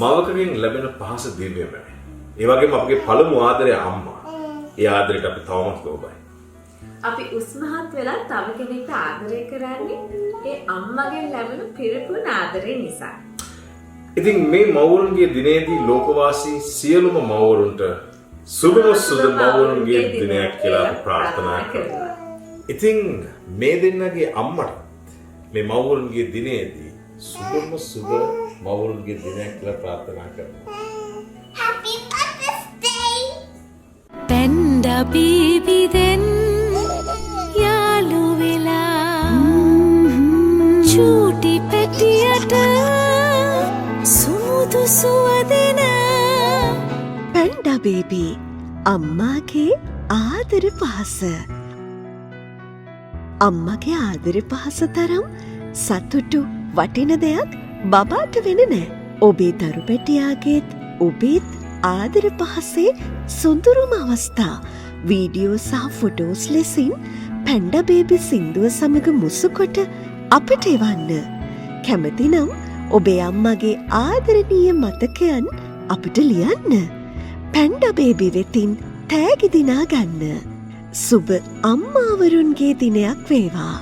මවකගෙන් ලැබෙන පහස දිව්‍යමය. ඒ වගේම අපගේ පළමු ආදරය අම්මා. ඒ ආදරයට අපි තවමත් ලෝභයි. අපි උස්මහත් වෙලා තව කෙනෙක්ට ආදරය කරන්නේ ඒ අම්මගෙන් ලැබෙන පිරිපුන් ආදරය නිසා. ඉතින් මේ මව්වරුන්ගේ දිනේදී ලෝකවාසී සියලුම මව්වරුන්ට සුබම සුද මව්වරුන්ගේ දිනයක් කියලා ප්‍රාර්ථනා කරනවා. ඉතින් මේ දෙන්නගේ අම්මට මේ මව්වරුන්ගේ දිනේදී සුබම සුබ මව්වරුන්ගේ දිනයක් කියලා ප්‍රාර්ථනා කරනවා. Happy Father's Day! Panda baby then yalu vela chuti petiyata sumudu suwadena Panda baby අම්මාගේ ආදර පහස අම්මගේ ආදර පහස තරම් සතුටු වටින දෙයක් බබාට වෙන නෑ. ඔබේ දරු පැටියාගේත් ඔබේත් ආදර පහසේ සුන්දරම අවස්ථා වීඩියෝ සහ ෆොටෝස් ලෙසින් පැන්ඩා බේබි සින්දුව සමග මුසුකොට අපට එවන්න. කැමතිනම් ඔබේ අම්මගේ ආදරණීය මතකයන් අපට ලියන්න. පැන්ඩා බේබි වෙතින් තෑගි දිනා ගන්න. සුබ අම්මාවරුන්ගේ දිනයක් වේවා.